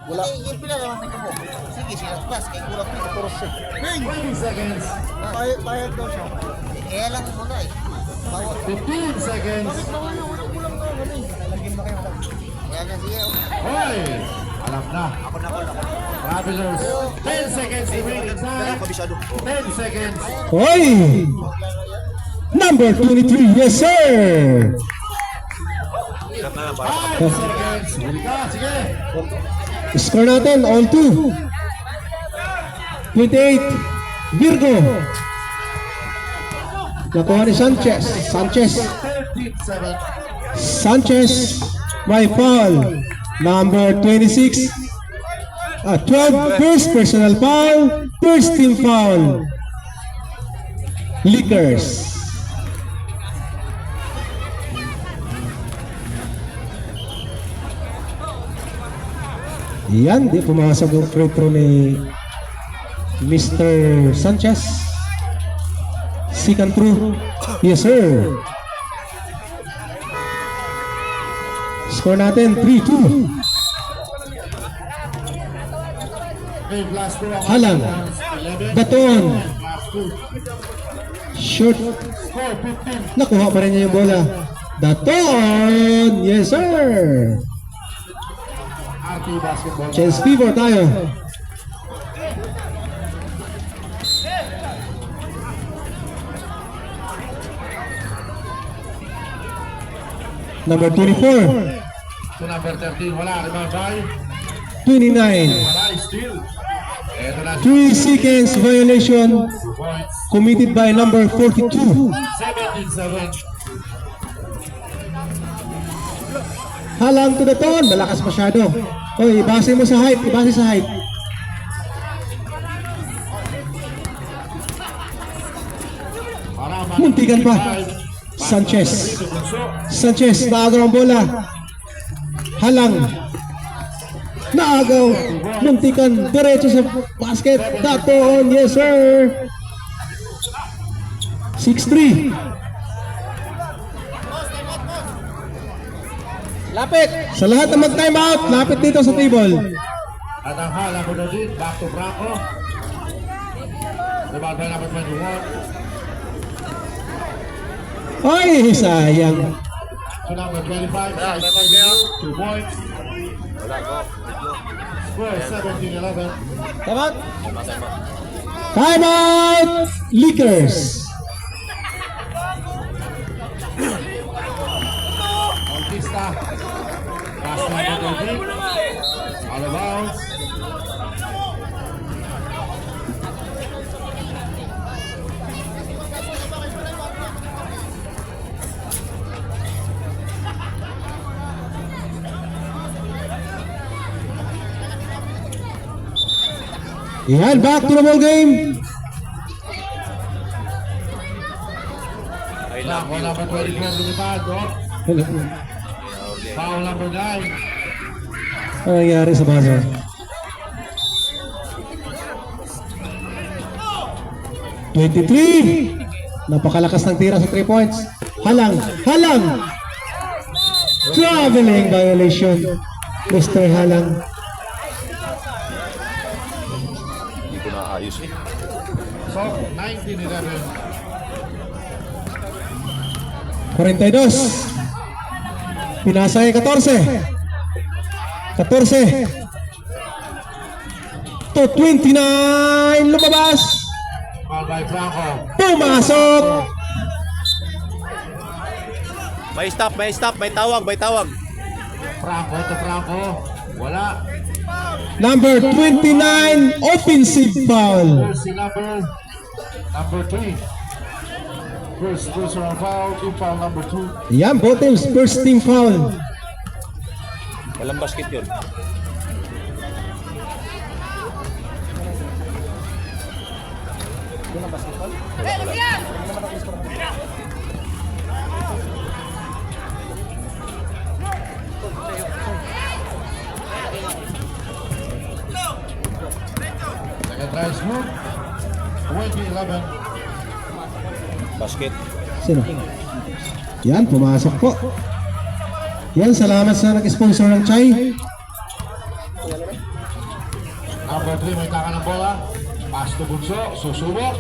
Wala. Yung pinalaman na mo. Sige, silang class. Kaya kulang ko. 20 seconds. Bayad daw siya. Kaya lang muna eh. 15 seconds. Bakit bawal na? Walang kulang na. Lalagyan na kayo. Kaya na siya. Hoy! Alam na. Ako. Travelers. 10 seconds remaining time. 10 seconds. Hoy! Number 23, yes sir! 5 seconds. Huli ka. Sige. Score natin, all 2. 28, Virgo. Nakuha ni Sanchez. 13-7. Sanchez, may foul. Number 26. 12, first personal foul. First team foul. Lickers. Yan, di pumasok yung free throw ni Mr. Sanchez. Second throw. Yes, sir. Score natin, 3-2. Dave, last two ang Halang. 11. Baton. Last two. Short. Score 15. Nakuha pa rin niya yung bola. Daton. Yes, sir. RT basketball. Chance fever tayo. Number 24. To number 13. Wala. Rebound by. 29. Wala. Steal. Ito na. 3 seconds violation Points. committed by number 42. 17-7. Halang to the ton. Malakas masyado. Oy, ibase mo sa height. Ibase sa height. Muntikan pa. Sanchez. Sanchez, naagaw ang bola. Halang. Naagaw. Muntikan. Diretso sa basket. Daton. Yes, sir. 6-3. Lapit! Sa lahat na mag-time out, lapit dito sa table. At ang hala ko na din. Back to Franco. Rebound by number 21. Ay, sayang. To number 25. 2 points. Score 17-11. Time out! Time out! Lickers. Bautista. Pass number 13. Out of bounds. Yan, back to the ball game. Franco number 24. Lumipad. Oh. Foul number 9. Ano nangyari sa basa? Napakalakas ng tira sa 3 points. Halang! Halang! Traveling violation. Mr. Halang. Hindi ko naayos eh. So, 19-11. 42. Pinasa ay 14. 14. To 29. Lumabas. Foul by Franco. Pumasok. May stop, may tawag. Franco to Franco. Wala. Number 29. Offensive foul. Jersey number 3. First personal foul. Team foul number 2. Yan, both teams. First team foul. Walang basket yun. Second tries good. 20-11. Basket. Sino? Yan, pumasok po. Yan, salamat sa nag-sponsor ng chai. Number 3, may taka ng bola. Pass to Bunso. Susubok.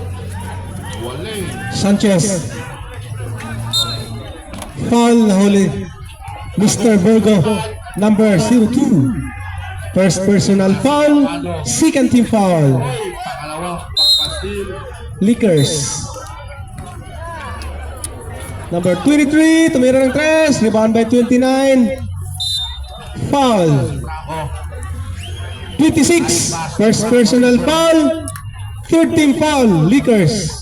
Wali. Sanchez. Foul na huli. Mr. Virgo, number 02. First personal foul, second team foul. Oy, pangalawa. Pastil. Lickers. Number 23, tumira ng 3, rebound by 29. Foul. Franco. 26, first personal foul, third team foul, Lickers.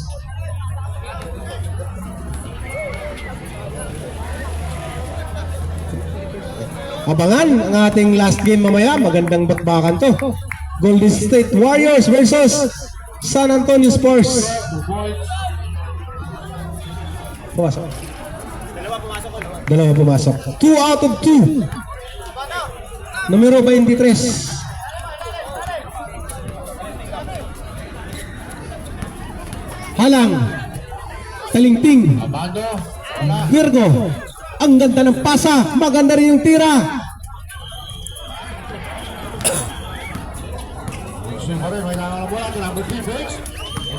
Abangan ang ating last game mamaya, magandang bakbakan to. Golden State Warriors versus San Antonio Spurs. 2 points. Pumasok. Dalawa pumasok. 2 out of 2. Numero 23. Halang. Talingting. Abando. Wala. Virgo. Ang ganda ng pasa. Maganda rin yung tira. Swing pa rin. May taka ng bola. Number 3, Briggs.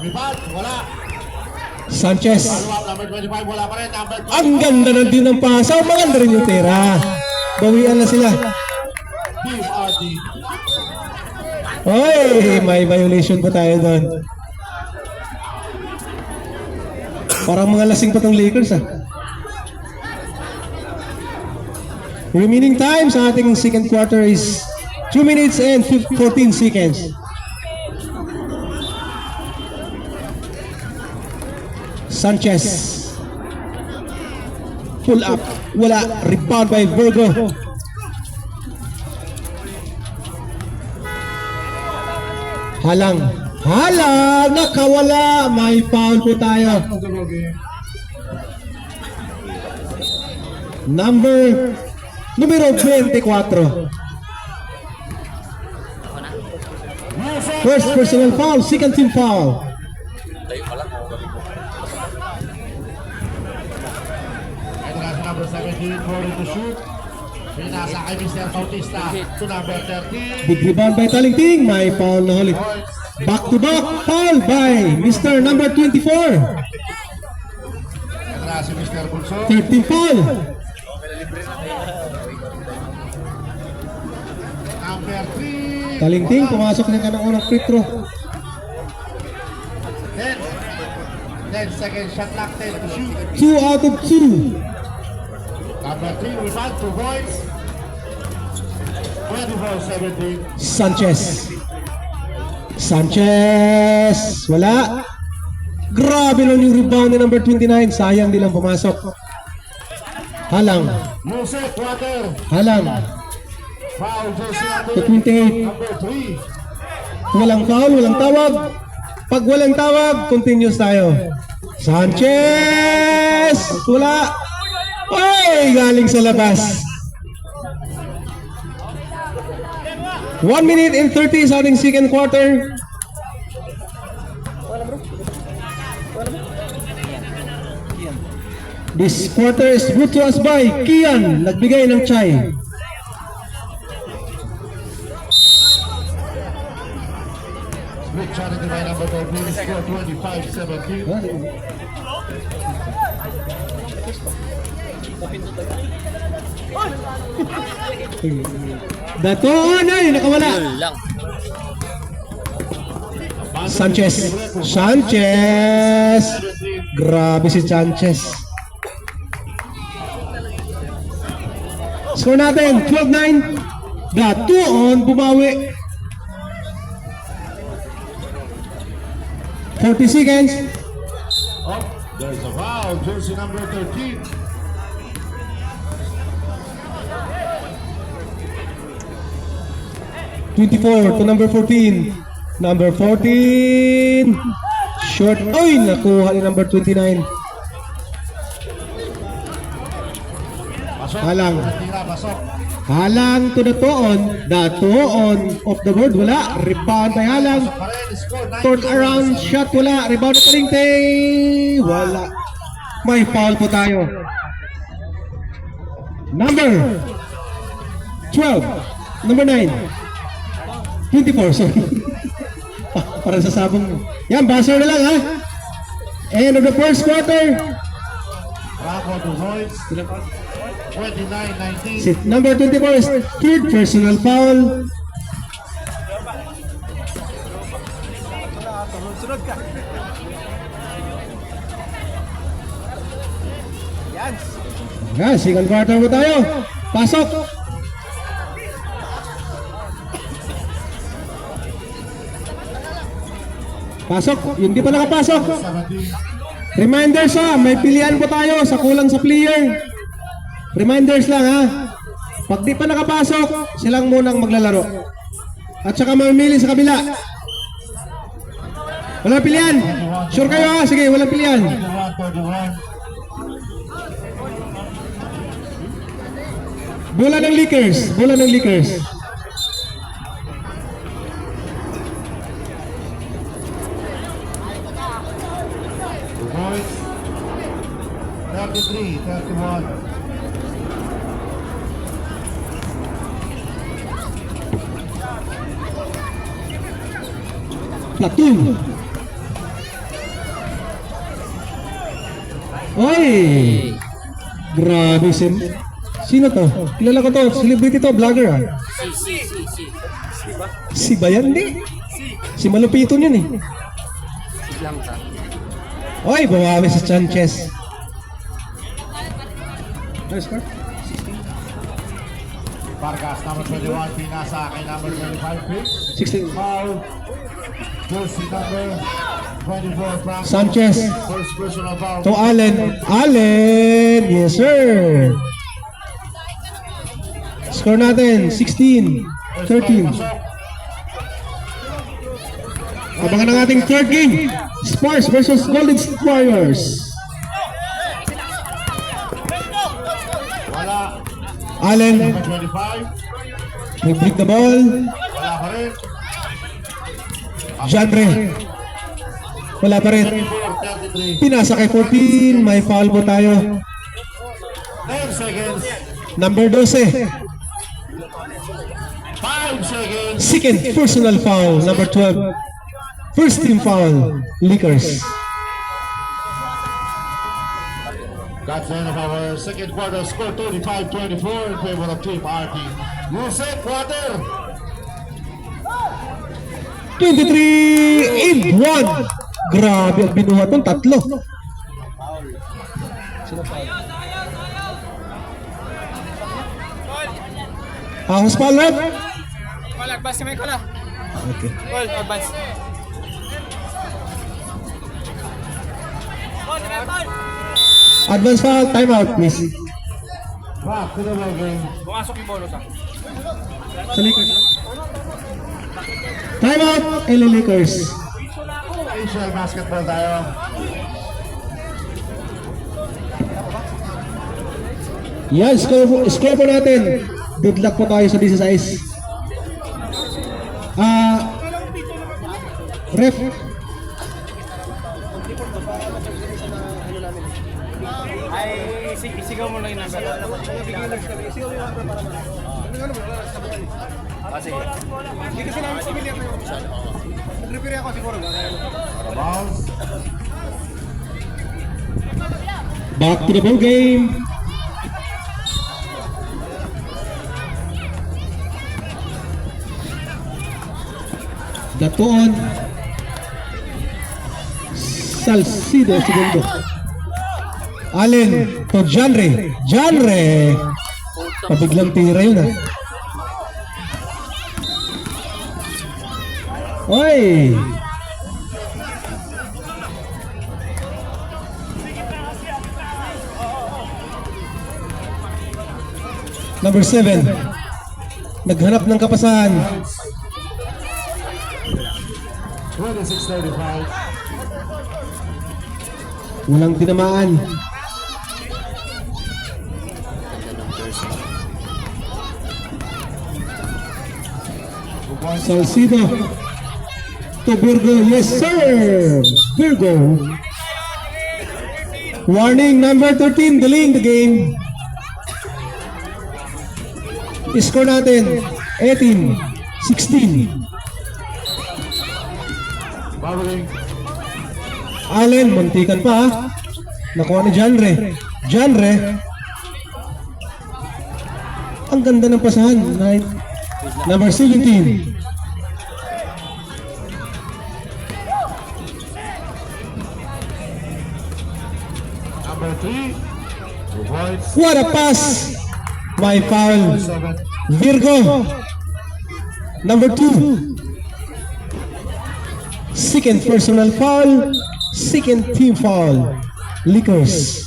Rebound. Wala. Sanchez. Follow up. Number 25. Wala pa rin. Number 2. Ang ganda ng din ng pasa. Maganda rin yung tira. Bawian na sila. Team RD. Oy, may violation pa tayo doon. Parang mga lasing pa tong Lakers ah. Remaining time sa ating second quarter is 2 minutes and 14 seconds. Sanchez. Pull up. Wala. Rebound by Virgo. Halang. Halang. Nakawala. May foul po tayo. Numero 24. First personal foul, second team foul. Entrance number 17. Ready to shoot. Pinasa kay Mr. Bautista. To number 13. Big rebound by Talingting. May foul na huli. Back to back foul by Mr. number 24. Entrance si Mr. Bunso. Third team foul. Number 3. Talingting, pumasok na ka ng unang free throw. 10 seconds shot clock. 10 to shoot. 2 out of 2. Number 3. Rebound. 2 points. 24-17. Sanchez. Sanchez. Wala. Grabe lang yung rebound ni number 29. Sayang di lang pumasok. Halang. Yusef Water. Halang. Foul jersey To number 28. number 3. Walang foul, walang tawag. Pag walang tawag, continuous tayo. Sanchez! Wala. Ay, galing sa labas. 1 minute and 30 sa ating second quarter. This quarter is brought to us by Kian, nagbigay ng chai. Split shot into by number 13. Score 25-17. Dato, ay, nakawala. Sanchez. Sanchez. Grabe si Sanchez. Score natin, 12-9. Dato on, bumawi. 40 seconds. Oh, there's a foul. Jersey number 13. To number 14. Number 14. Short. Oy, nakuha ni number 29. Pasok. Halang. Tira, pasok. Halang to the toon. The toon of the board. Wala. Rebound by Halang. Pa rin. Score 9. Turn around shot. Wala. Rebound na Talingting. Wala. May foul po tayo. Number 12. Number 9. 24, sorry. Para sa sabong. Yan, buzzer na lang ha. End of the first quarter. Back on the Voids. 29-19. Si number 24 is third personal foul. Sunod ka. Yan. Yan, second quarter mo tayo. Pasok. Pasok, hindi pa nakapasok. 17. Reminders ha, may pilihan po tayo sa kulang sa player. Reminders lang ha. Pag di pa nakapasok, silang munang maglalaro. At saka mamili sa kabila. Walang pilihan. Sure kayo ha? Sige, walang pilihan. 31-31. Bola ng Lakers. Bola ng Lakers. The Voids. 33-31. Platoon. Oy! Grabe sino to? Kilala ko to, celebrity to, vlogger ah. Si ba yan? Hindi. Si Malupiton yun eh. Oy, bumawi si Sanchez. Nice score. Vargas, number 21. Pinasa kay number 25. Pick. 16. Foul. Jersey number 24. Franco. Sanchez. First personal foul. To Allen. Allen! Yes sir. Score natin, 16-13. Abangan ang ating third game. Spurs versus Golden State Warriors. Wala. Allen, Number 25. may break the ball. Wala pa rin. Jandre. Wala pa rin. 34-33. Pinasa kay 14. May foul po tayo. 10 seconds. Number 12. 5 seconds. Second personal foul. Number 12. First team foul. Lakers. That's the end of our second quarter. Score 35-24 in favor of Team RP. Lucet quarter. 23-1. Grabe ang binuhat ng tatlo. Ahos pa ulit. Wala, advance kami pala. Okay. Well, advance. Advance foul, timeout please. Back to the ball game. Pumasok yung bonus ah. Sa Lakers. Timeout, LA Lakers. Asian basketball tayo. Yan, score po natin. Good luck po tayo sa business size. Ref. Ay, isigaw mo lang yung number. Isigaw mo yung number para Ah, sige. Hindi kasi namin familiar na yung nag-repair ako siguro. Bounce. Back to the ball game. Datuon. Salcido segundo. Allen to Janre. Janre. Pabiglang tira yun ah. Oy. Number 7. Naghanap ng kapasahan. 26-35. Walang tinamaan. Salcido to Virgo. Yes sir. Virgo. Warning number 13 delaying the game. Score natin 18 16. Fouling. Allen, muntikan pa ha. Nakuha ni Janre. Janre. Ang ganda ng pasahan. Number 17. Number 3. Two points. What a pass! My foul. 7. Virgo. Number 2. Second personal foul. Second team foul. Lickers.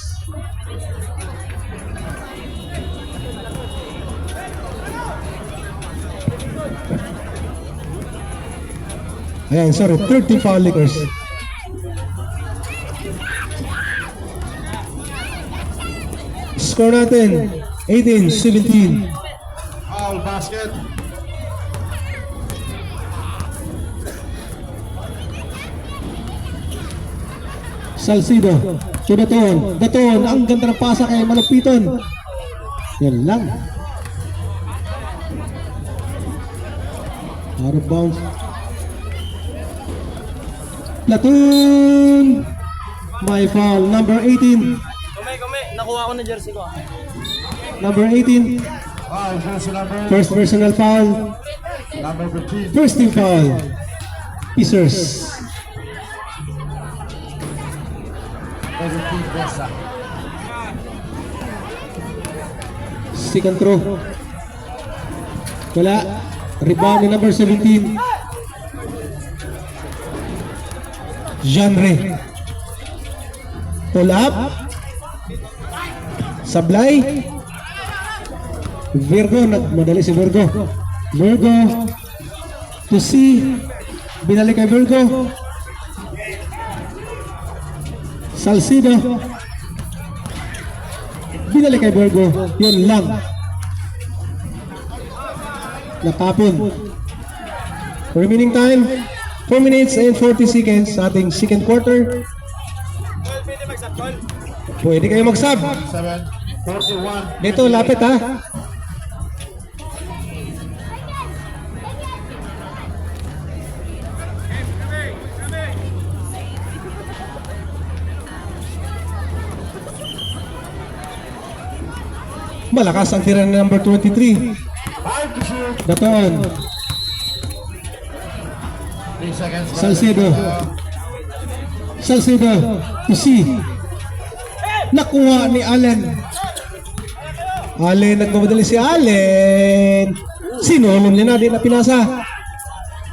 Ayan, sorry. Third team foul, Lickers. Score natin, 18-17. Foul basket. Salcido, to Daton. Daton, ang ganda ng pasa kay Malupiton. Yan lang. Out of bounds. Platoon! My foul, number 18. Kume, nakuha ko na jersey ko. Number 18, Foul jersey number. first personal foul. Number 15. First team foul. Pacers. 17 Besa. Second throw. Wala. Rebound ni number 17. Genre. Pull up. Sablay. Virgo. Madali si Virgo. Virgo. To C. Binalik kay Virgo. Salcido. Binalik kay Virgo. Yun lang. Natapon. Remaining time, 4 minutes and 40 seconds sa ating second quarter. Pwede kayo mag-sub. 7. 41. Dito, lapit ha. Malakas ang tira ng number 23. 5 to shoot. Daton. 3 seconds. left. Salcido. Salcido. To C. Nakuha ni Allen. Allen, nagmamadali si Allen. Sinulong niya na, di na pinasa.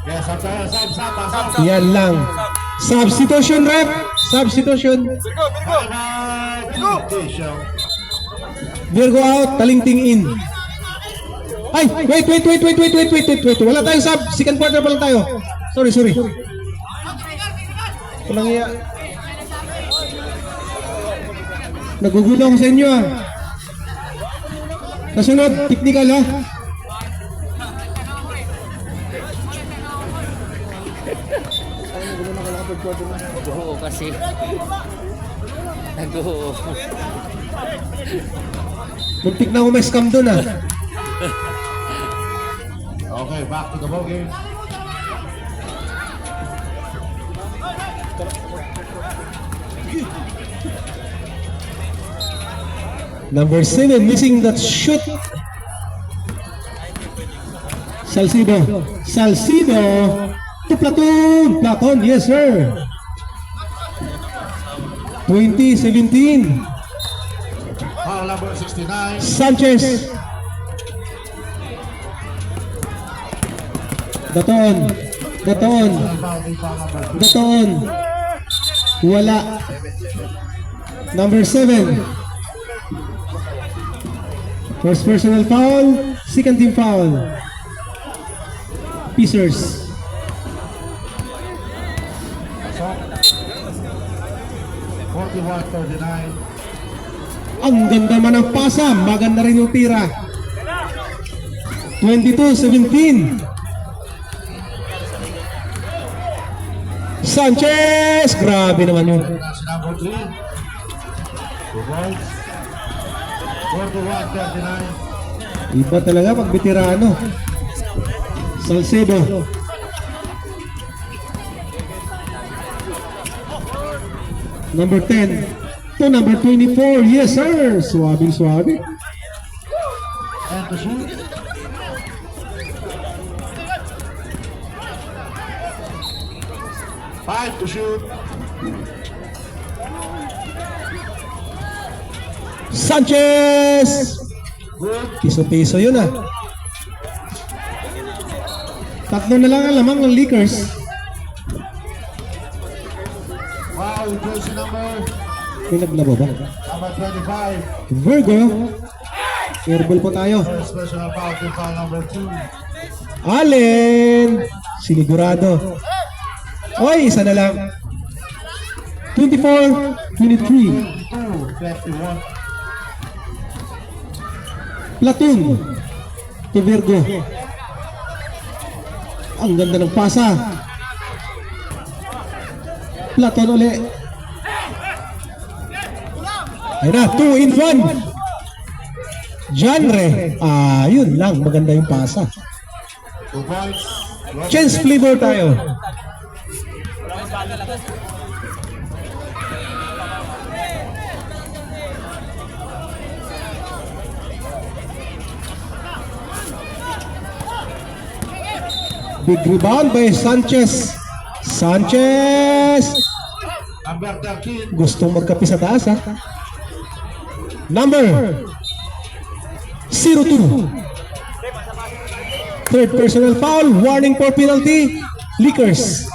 Yes, sub. Yan lang. Substitution, rep. Substitution. Virgo out, talingting in. Ay, wait. Wala tayong sub. Second quarter pa lang tayo. Sorry. Walang iya. Nagugulo ako sa inyo ah. Kasunod, technical ha. Oo kasi. Nag-oo. Muntik na ako may scam doon ah. Okay, back to the ball game. Number 7 missing that shoot. Salcido to Platon, yes sir. 2017. Foul number 69. Sanchez. Daton. Foul number 2. Wala. Number 7. First personal foul, second team foul. Pacers. 41-39. Ang ganda man ang pasa, maganda rin yung tira. 22-17. Sanchez! Grabe naman yun. That's number 3. Two points. 41-39. Iba talaga pag veterano. Salcedo. Number 10 to number 24. Yes, sir. Suwabing suwabe. And to shoot. Five to shoot. Sanchez! Piso-piso yun ah. Tatlo na lang ang lamang ng Lakers. Foul, jersey number Pinaglaba ba? 25. Virgo. Airball po tayo. First personal foul, team foul number 2. Allen! Sinigurado. Oy, isa na lang. 24, 23. 51. Platoon. To Virgo. Ang ganda ng pasa. Platon uli. Ayun na, 2 in 1. Genre. Yun lang. Maganda yung pasa. 2 points. Chance flavor tayo. Big rebound by Sanchez. Sanchez! Number 13. Gustong magkapi sa taas ha. Number 02. Third personal foul. Warning for penalty. Lakers.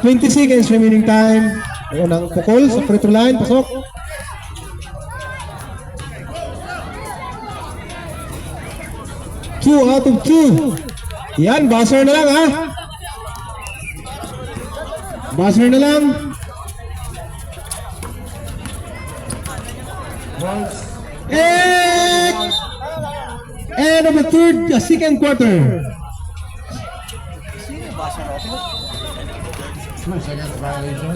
20 seconds remaining time. Unang pukol sa free throw line. Pasok. Two out of 2. Yan, buzzer na lang ha. Buzzer na lang. And of the second quarter. 2 seconds violation.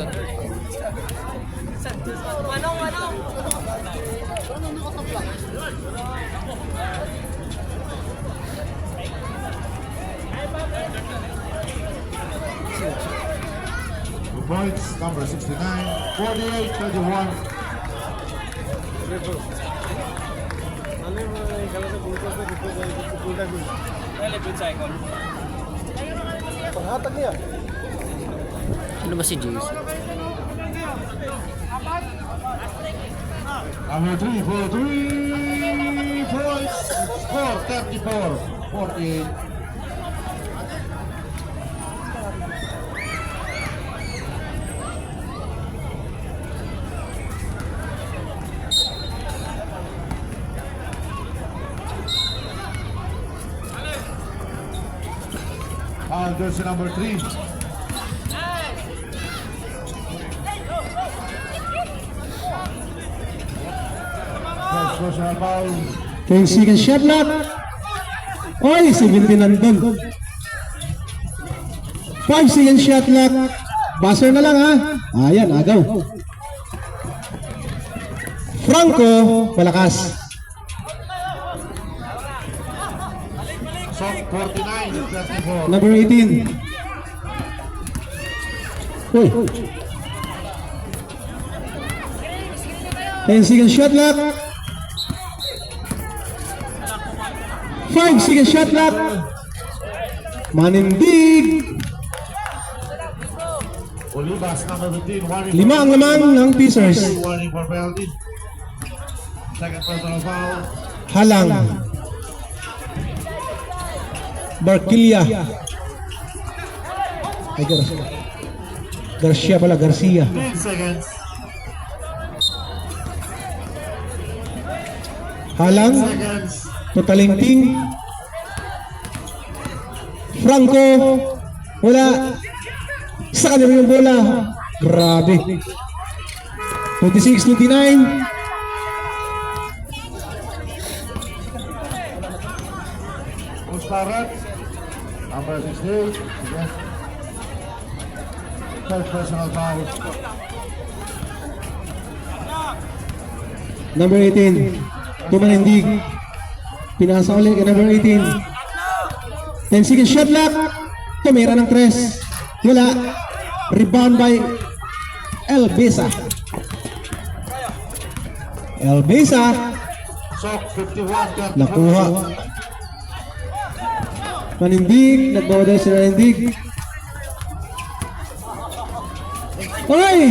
Points number 69, 48, 31. Ano ba si JC? Number 3 for 3 points. Score 34, 48. Jersey number 3. First personal foul. 10 seconds shot clock. Oy, 17 nandun. 5 seconds shot clock. Buzzer na lang ha. Ayan, agaw. Franco, malakas. So 49, 34. Number 18. Uy. 10 seconds shot clock. 5 seconds shot clock. Manindig. Olivas number 15, warning. 5 ang lamang ng Pacers. Warning for penalty. Second personal foul. Halang. Barquilla. Ay, Garcia pala, Garcia. 10 seconds. Halang. Seconds. Tutalingting. Franco. Wala. Sa kanila yung bola. Grabe. 26-29. Musparat. Number 68. Yes. Third personal foul. Number 18. Tumanindig. Pinasa ulit kay number 18. 10 seconds shot clock. Tumira ng 3. Wala. Rebound by Elbisa. Elbisa. So, 51-34. Nakuha. Manindig. Nagbawadal si Manindig. Oy!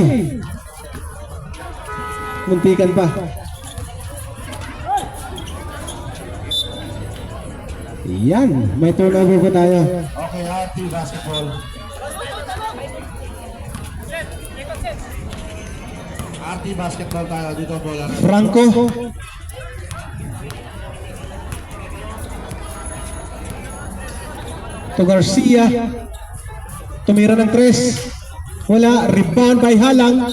Muntikan pa. Yan. May turnover pa tayo. Okay, RT basketball. RT basketball tayo dito, bola. Franco. To Garcia. Tumira ng 3. Wala. Rebound by Halang.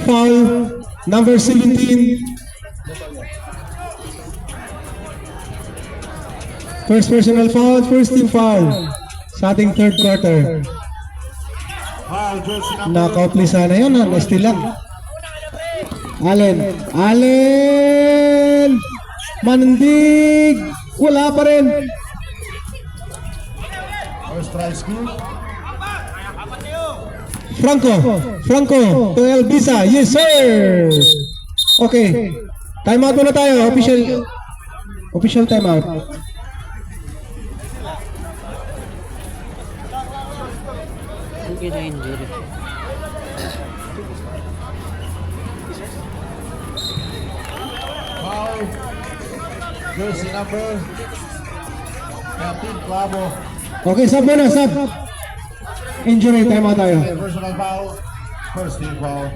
Foul. Number 17. First personal foul. First team foul. Sa ating third quarter. Foul, jersey number. Naka-play sana yun. Nastil lang. Allen. Allen. Mandig. Wala pa rin. First try school. Franco. Franco. To Elbisa. Yes, sir. Okay. Timeout muna tayo. Official timeout. Okay na injury. Foul, jersey number 13, Clavo. Okay, sub muna, sub. Injury, timeout tayo. Okay, personal foul, first team foul.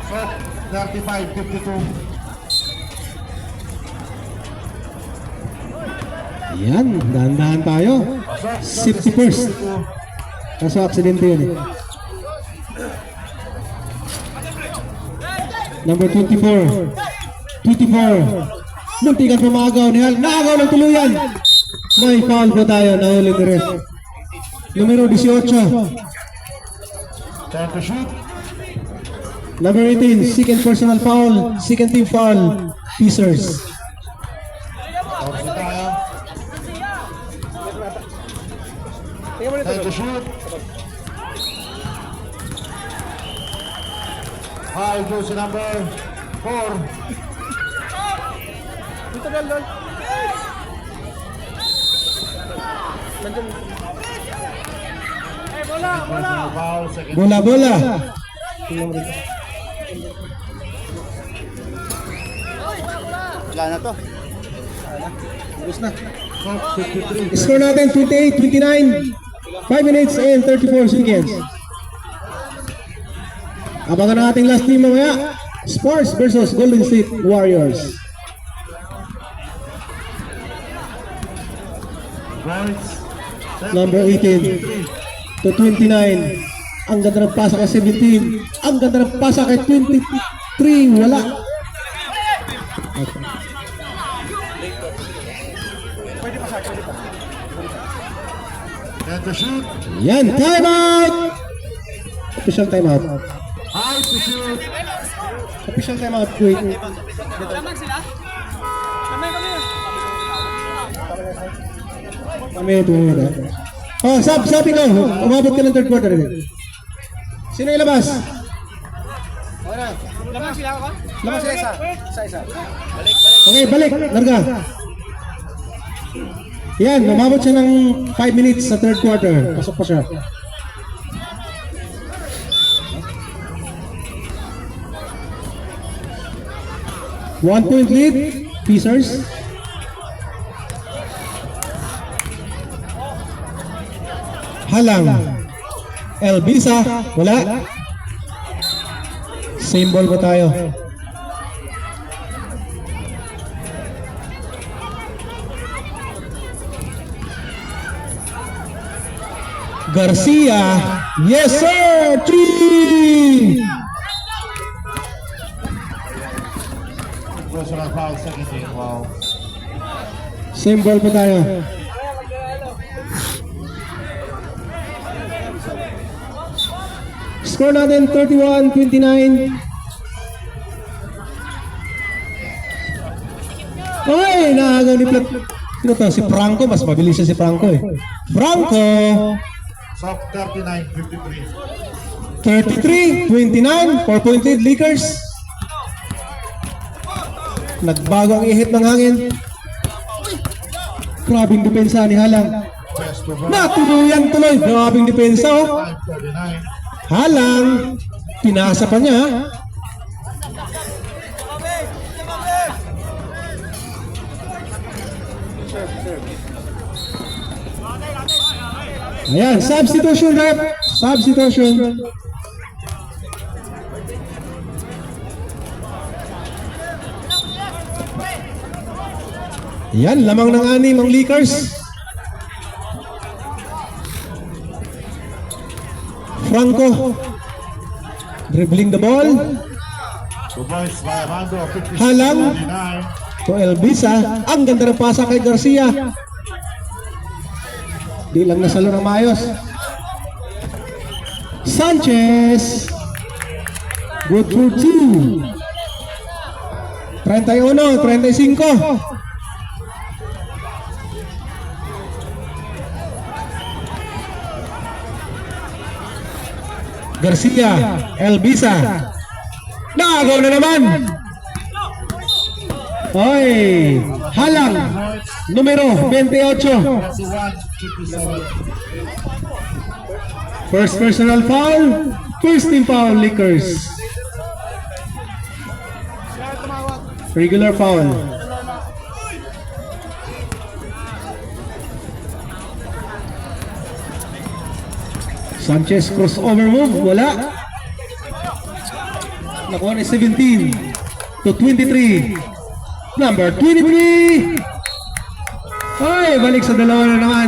So, 35-52. Yan, dahan-dahan tayo. Safety first. Kaso aksidente yun eh. Number 24. 24. Muntikan pumagaw ni Hal. Naagaw ng tuluyan. May foul po tayo. Nahuli ni ref. Numero 18. Time to shoot. Number 18. Second personal foul. Second team foul. Pacers. Tapos na tayo. Time to shoot. Foul, jersey number 4. Personal foul, second. Bola, bola. Wala na to. Shot 53. Score natin 28-29. 5 minutes and 34 seconds. Abangan ang ating last team mamaya. Spurs versus Golden State Warriors. Points. Number 18 to 29. Ang ganda ng pasa kay 17. Ang ganda ng pasa kay 23. Wala. Okay. Time to shoot. Yan, time out! Official time out. High to shoot. Official time out, quick. Kami, tumingin. Oh, sabi ko, umabot ka ng third quarter. Sino ilabas? Lamang sila ako? Lamang sila isa. Okay, balik. Larga. Yan, umabot siya ng 5 minutes sa third quarter. Pasok pa siya. One point lead, Pacers. Halang. Elbisa, wala. Same ball ba tayo? Garcia, yes sir! 3! Personal foul, second team foul. Same ball pa tayo. Score natin 31-29. Ay, naagaw ni Plat. Sino to? Si Franco. Mas mabilis siya si Franco eh. Franco. Soft 39-53. 33-29. 4-point lead, Lakers. Nagbago ang ihip ng hangin. Grabing depensa ni Halang. Best to ball. Natuluyan tuloy. Grabing depensa oh. 5-49. Halang. Pinasa pa niya. Ayan, substitution rep. Substitution. Yan, lamang ng anim ang Lakers. Franco. Dribbling the ball. Two points by Armando. Halang. 56-49. To Elvisa. Ang ganda ng pasa kay Garcia. Di lang nasalo ng maayos. Sanchez. Good for 2. 31-35. Garcia. Elvisa. Nagaw na naman. Oy. Halang. Numero 28. 51-57. First personal foul. First team foul, Lakers. Regular foul. Sanchez crossover move. Wala. Nakuha ni 17-23. Number 23. Ay, balik sa dalawa na naman.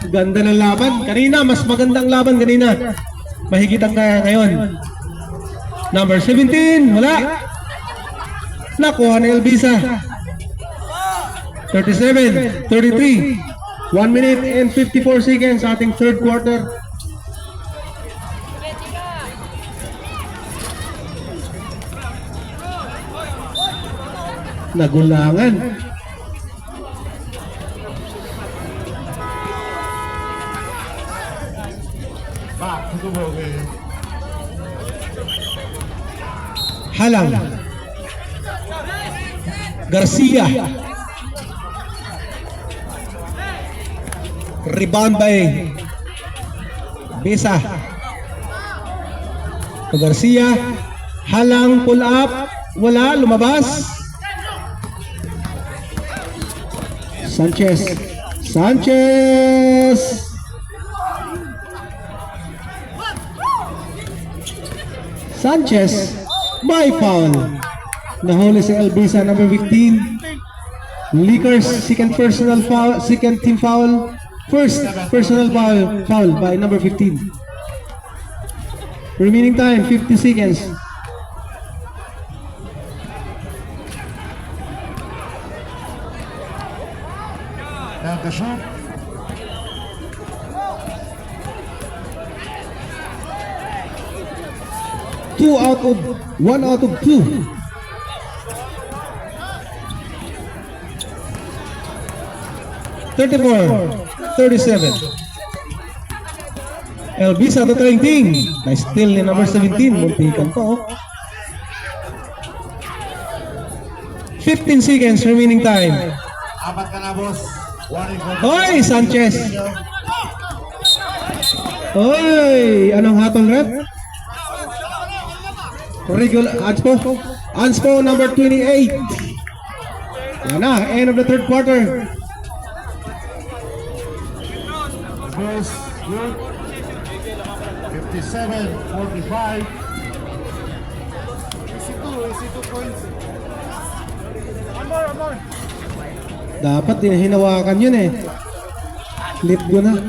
Ganda ng laban. Kanina, mas magandang laban kanina. Mahigit ang kaya ngayon. Number 17, wala. Nakuha ni Elvisa. 37-33. 1 minute and 54 seconds sa ating third quarter. Nagulangan. Back to the ball game. Halang. Garcia. Rebound by Besa. To Garcia. Halang, pull up. Wala, lumabas. Sanchez. Sanchez. Sanchez. By foul. Nahuli si Elvisa, number 15. Lakers, second personal foul, second team foul. First personal foul by number 15. Remaining time, 50 seconds. And the shot. One out of two. $34-37. Elvisa to trending. Nice steal ni number 17. Muntikan po. 15 seconds remaining time. Apat ka na, boss. Hoy, Sanchez. Hoy, anong hatol rep? Regular Anspo number 28. Yan na, end of the third quarter. Goes good. 57-45. Dapat hinawakan yun eh. Let go na.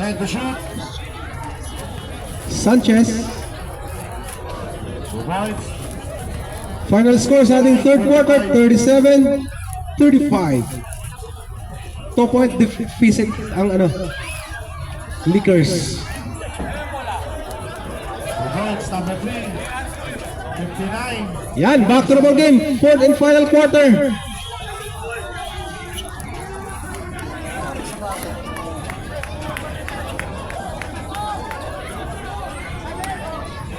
And the shot. Sanchez. 2 points. Final score sa ating third quarter, 37-35. 2 point deficit ang Lakers. 2 points, number 3. 59. Yan, back to the ball game. Fourth and final quarter.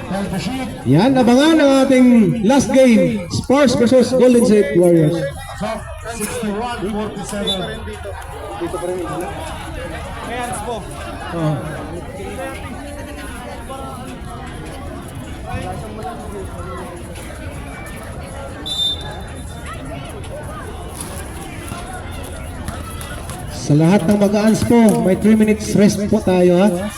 Here's the sheet. Yan, abangan ang ating last game. Spurs versus Golden State Warriors. Top 61-47. May hands po. Oh. Sa lahat ng mag-aans po, may 3 minutes rest po tayo ha.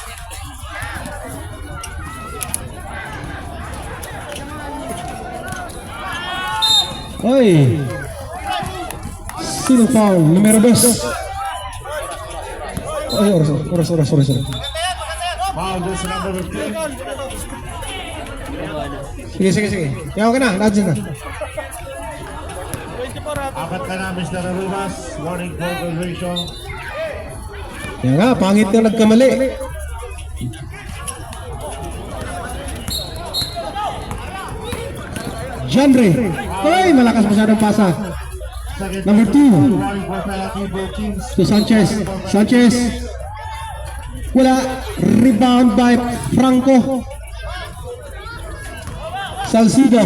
Oy! Sino foul? Numero 2. Ay, oras. Foul this number 15. Sige. Yaw ka na, nadyan na. Apat ka na, Mr. Arubas. Warning for violation. Yan nga, pangit na nagkamali. Genre. Ay, malakas masyadong pasa. Second Number 2. warning for penalty for teams. To Sanchez. Wala. Rebound by Franco. Salcido.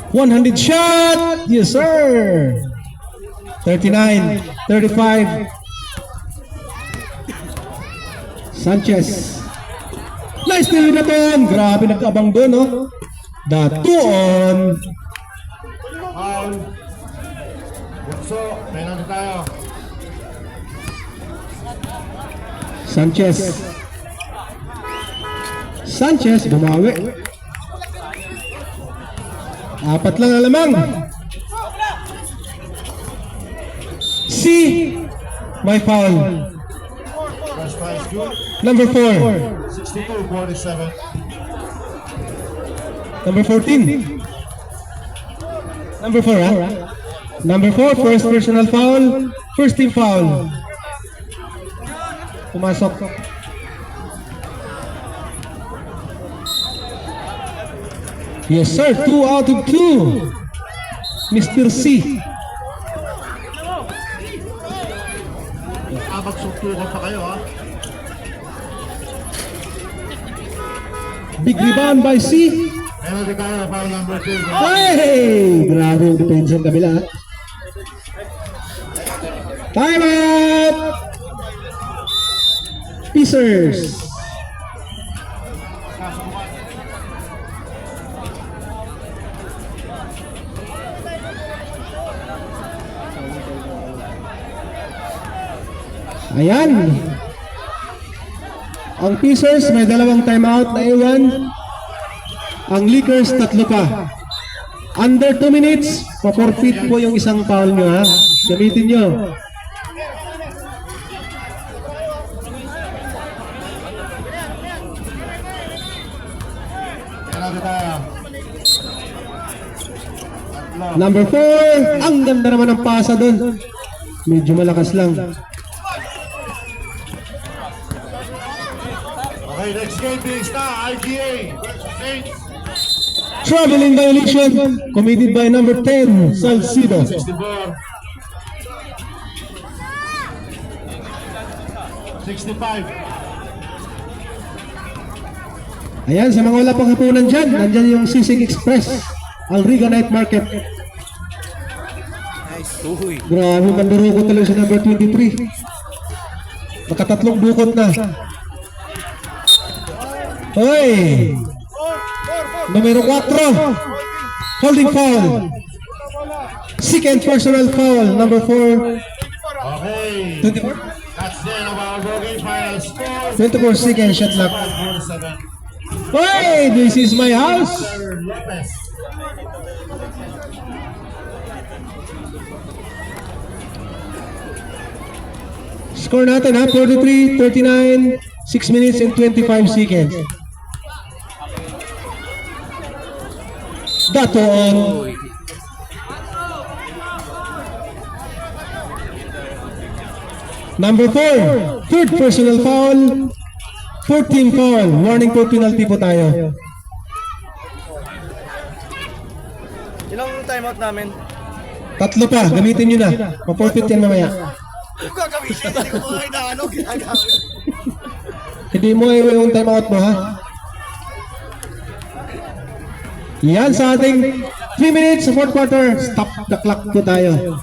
100 shot. Yes, sir. 39, 35. Sanchez. Nice steal na doon. Grabe nag-abang doon, no? Datuon. Foul. So, penalty tayo. Sanchez bumawi. Apat lang na lamang. May foul. First try is good. Number 4. 62-47. Number 14. Number 4, ha? Number 4, first personal foul. First team foul. Pumasok. Yes, sir. 2 out of 2. Mr. C. Magsuktukan pa kayo, ha? Big rebound by C. Penalty tayo, foul number 2. Hey! Grabe yung depensa ng kabila. Time out! Pacers. Ayan. Ang Pacers may dalawang timeout na iwan. Ang Lakers 3 pa. Under 2 minutes, pa-forfeit po yung isang foul nyo ha. Gamitin nyo. Penalty tayo. Number 4. Ang ganda naman ng pasa doon. Medyo malakas lang. Okay, next game is na IGA versus Saints. Traveling violation committed by number 10, Salcido. 64. 65. Ayan, sa mga wala pang hapunan dyan, nandyan yung Sisig Express, ang Riga Night Market. Grabe, mandurukot talaga sa number 23. Nakatatlong bukot na. Hoy! Numero 4. Holding foul. Second personal foul. Number 4. Okay. 24. That's the end of our game. Final score. 24 second shot clock. 47. Hoy! This is my house. Lopez. Score natin ha, 43, 39, 6 minutes and 25 seconds. Datuon. Number 4, third personal foul. 14 foul. Warning po, penalty po tayo. Ilang timeout namin? Tatlo pa, gamitin nyo na. Ma-forfeit yan mamaya. Hindi mo yung time out mo, ha? Yan sa ating 3 minutes sa fourth quarter. Stop the clock po tayo.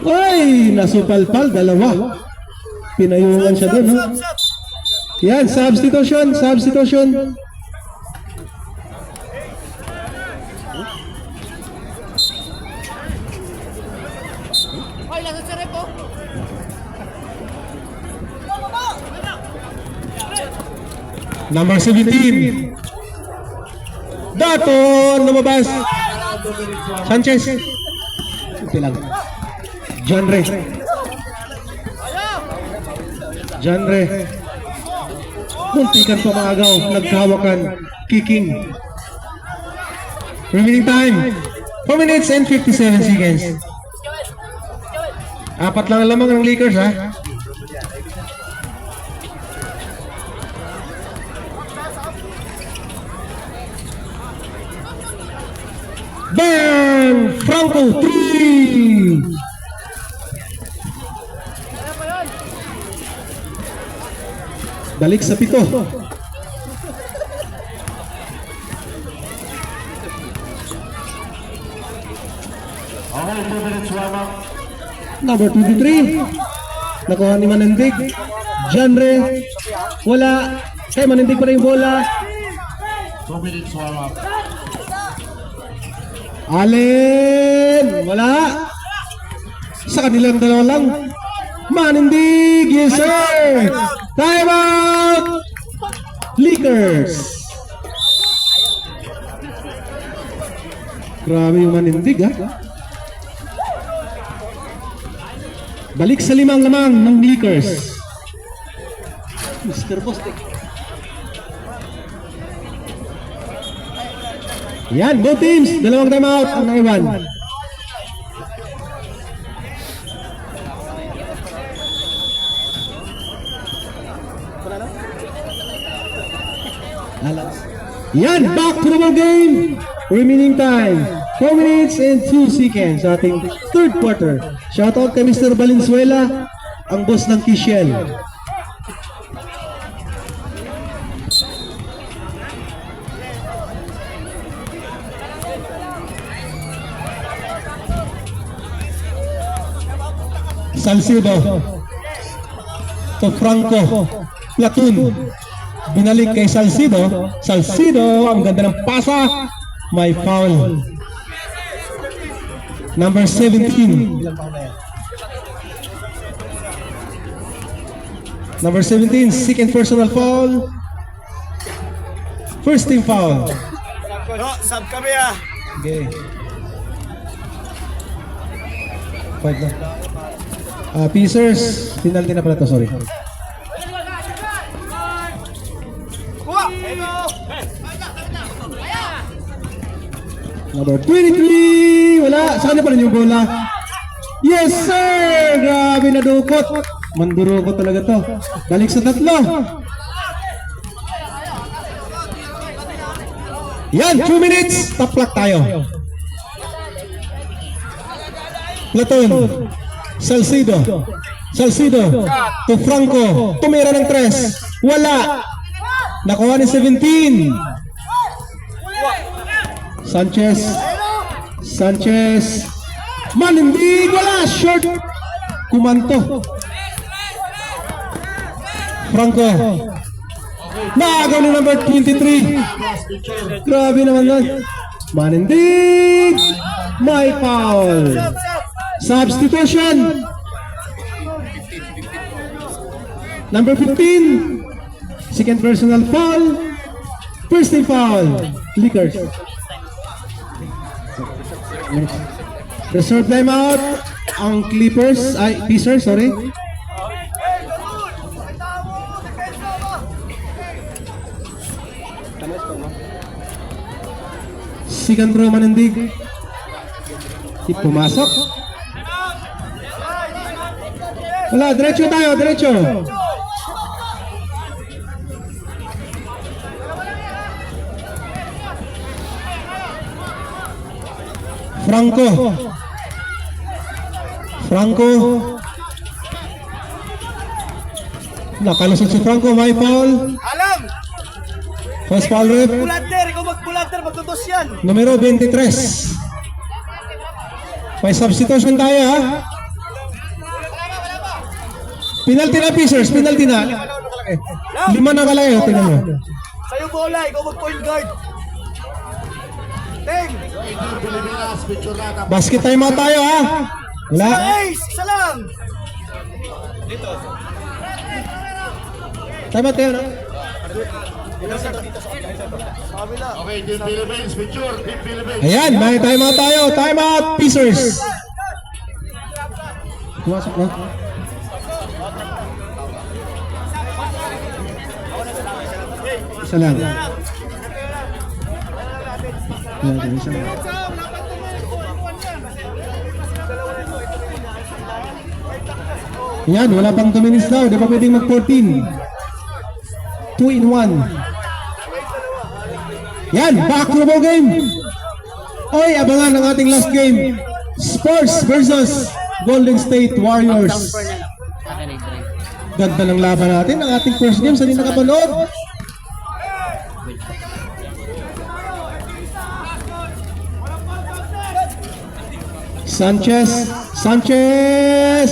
Ay, nasupalpal, dalawa. Pinayungan siya dun, ha? Yan, substitution, substitution. Number 17. Daton, lumabas. Sanchez. Ito lang. Genre. Genre. Muntikan pamagaw. Nagkahawakan. Kicking. Remaining time. 4 minutes and 57 seconds. Apat lang ang lamang ng Lakers, ha? Bang! Franco, 3! Balik sa 7. Okay, 2 minutes warm up. Number 23. Nakuha ni Manendig. Genre. Wala. Kay Manendig pa rin yung bola. 2 minutes warm up. Allen. Wala. Sa kanilang dalawa lang. Manendig. Yes, sir. Time out. Lakers. Grabe yung Manendig, ha? Balik sa 5 lamang ng Lakers. Mr. Bostic. Yan, both teams. Dalawang timeout ang naiwan. Yan, back to the ball game. Remaining time, 4 minutes and 2 seconds sa ating third quarter. Shoutout kay Mr. Valenzuela, ang boss ng Kishel. Salcido to Franco, platoon. Binalik kay Salcido. Salcido, ang ganda ng pasa. May foul. Number 17. Number 17, second personal foul. First team foul. No, sub kami ah. Okay. Fight na. Pacers, penalty na pala to, sorry. Number 23, wala. Sa kanya pa rin yung bola. Yes, sir! Grabe na dukot. Mandurukot talaga to. Balik sa 3. Yan, 2 minutes. Top clock tayo. Platon. Salcido. Salcido. To Franco. Tumira ng 3. Wala. Nakuha ni 17. Sanchez. Sanchez. Manendig. Wala. Short. Kumanto. Franco. Naagaw ni number 23. Grabe naman yan. Manendig. May foul. Substitution. Number 15. Second personal foul. First team foul. Lakers. Reserve timeout. Ang Clippers. Ay, Pacers, sorry. Second row Manendig. Pumasok. Wala, diretso tayo, diretso. Franco. Nakalusot si Franco, may foul. Alam! First foul rep. Bulander! Ikaw mag-bulander, magtutos yan! Numero 23. May substitution tayo ha. Penalty na Pacers, penalty na. 5 na kalayo, tingnan mo. Sa'yo bola, ikaw mag-point guard! Ting! Pilipinas, picture na. Basket time out tayo ha. Wala. Ace! Isa lang! Time out tayo na. Okay, Team Philippines, picture. Team Philippines. Ayan, may time out tayo. Time out, Pacers. Pumasok na. Isa lang. Ayan, isa lang. Ayan, wala pang 2 minutes daw. Di pa pwedeng mag-14. 2 in 1. Yan, back to the ball game. Oy, abangan ang ating last game. Spurs versus Golden State Warriors. Akin na ito rin. Ganda ng laban natin. Ang ating first game sa hindi nakapanood. Sanchez,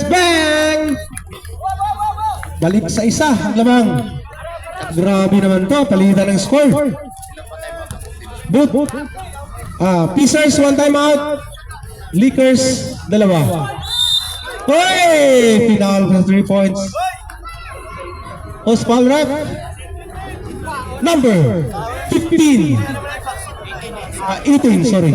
bang! Balik sa isa, ang lamang. Grabe naman to, palitan ng score. Boot. Pacers, 1 time out. Lakers, 2. Hoy! Final for 3 points. Host foul rep. Number 15. 18, sorry.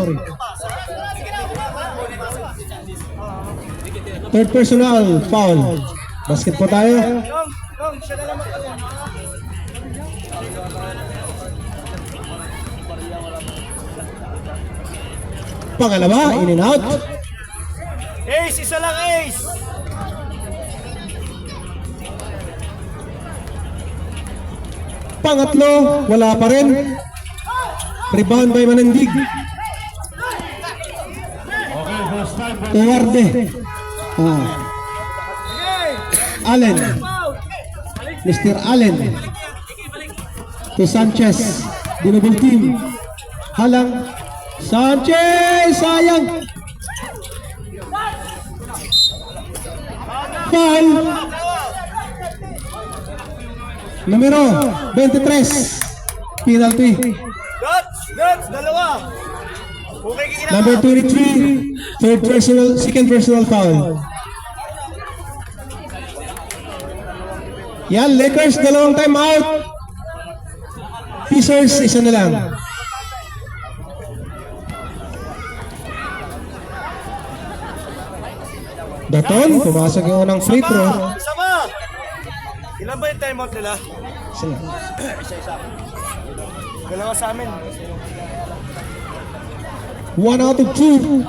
Third personal foul. Basket po tayo. Yung, siya na lang mag-alam. Pangalawa, in and out. Ace! Isa lang ace! Pangatlo, wala pa rin. Rebound by Manandig. Okay, first time. Tuwarde. Allen. Mr. Allen. To Sanchez. Dinubul team. Halang. Sanchez! Sayang! Foul! Numero 23. Penalty. Dots! Dalawa! Okay, kikita. Number 23. Second personal foul. Yan, Lakers, 2 time out. Pacers, 1 na lang. Daton, pumasok yung unang free throw. Sama! Ilan ba yung timeout nila? Sige. Dalawa sa amin. 1 out of 2.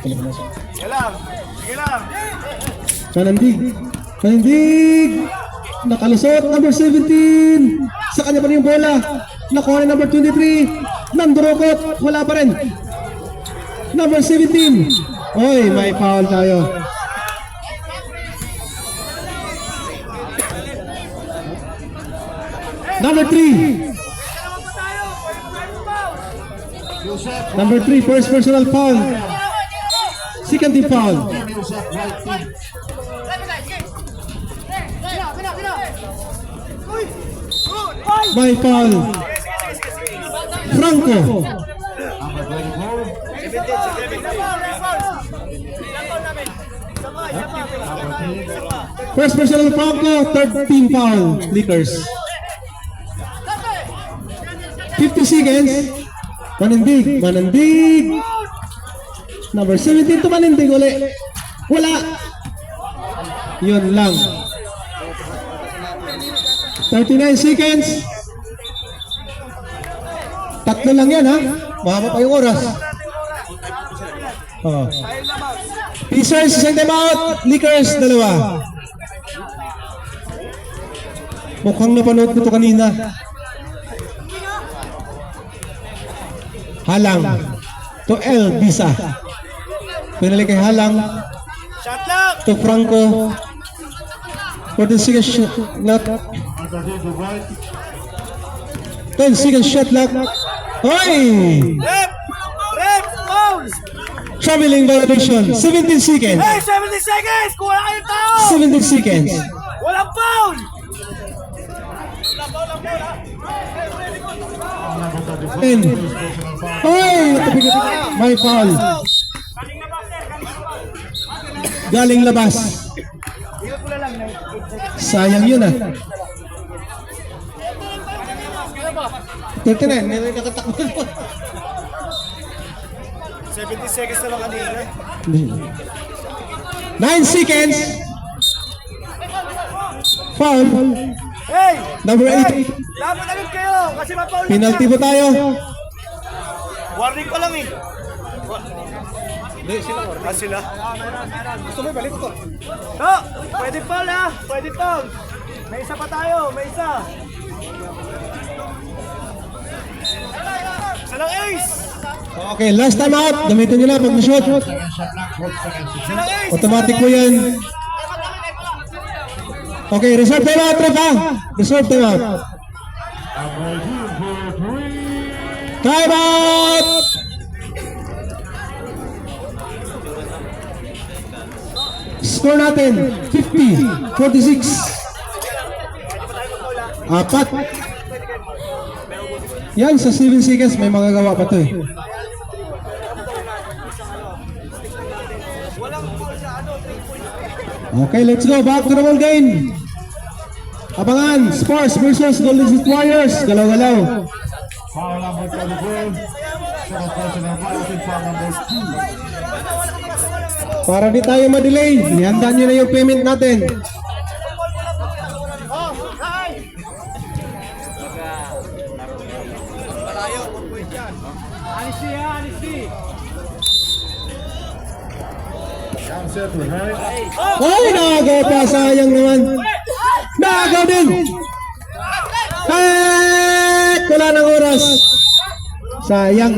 Sige lang. Manandig. Nakalusot, number 17. Sa kanya pa rin yung bola. Nakuha na number 23. Nandurokot, wala pa rin. Number 17. Oy, may foul tayo. Number 3. Number 3, first personal foul. Second team foul. May foul. Franco. First personal Franco, third team foul. Lakers. 50 seconds. Manandig. Number 17 to Manandig uli. Wala. Yun lang. 39 seconds. Tatlo lang yan ha. Mahaba pa yung oras. Pacers, isang timeout. Lakers, dalawa. Mukhang napanood ko ito kanina. Halang. To El Bisa. Pinali kay Halang. Shot lock! To Franco. 14 seconds shot lock. 10 seconds shot lock. Hoy! Rep! Rep! Foul! Traveling violation. 17 seconds. Hey, 70 seconds! Kuha na kayo tao! 17 seconds. Walang foul! And hoy! May foul. Galing labas. Sayang yun ah. 39, may nakatakbo. 70 seconds na lang kanina. 9 seconds. Foul. Hey! Number 8. Dapat agad kayo kasi mapaul na. Penalty po tayo. Warning pa lang eh. Hindi, sila warning. Ah, sila? Gusto mo balik ko. No! Pwede foul ha! Pwede foul! May isa pa tayo! May isa! Isa lang ace! Okay, last time out. Gamitin nyo na pag na-shoot. Isa lang ace! Automatic po yan. Okay, reserve time out, Ref ha. Reserve time out. Time out! Score natin, 50-46. Apat. Yan, sa 7 seconds, may magagawa pa to eh. Okay, let's go. Back to the ball game. Abangan, Spurs versus Golden State Warriors. Galaw-galaw. Foul number 24. Second personal foul, team foul number 2. Para di tayo ma-delay, ihanda nyo na yung payment natin. Set to right. Ay, nakagaw pa. Sayang naman. Nakagaw din. Wala ng oras. Sayang.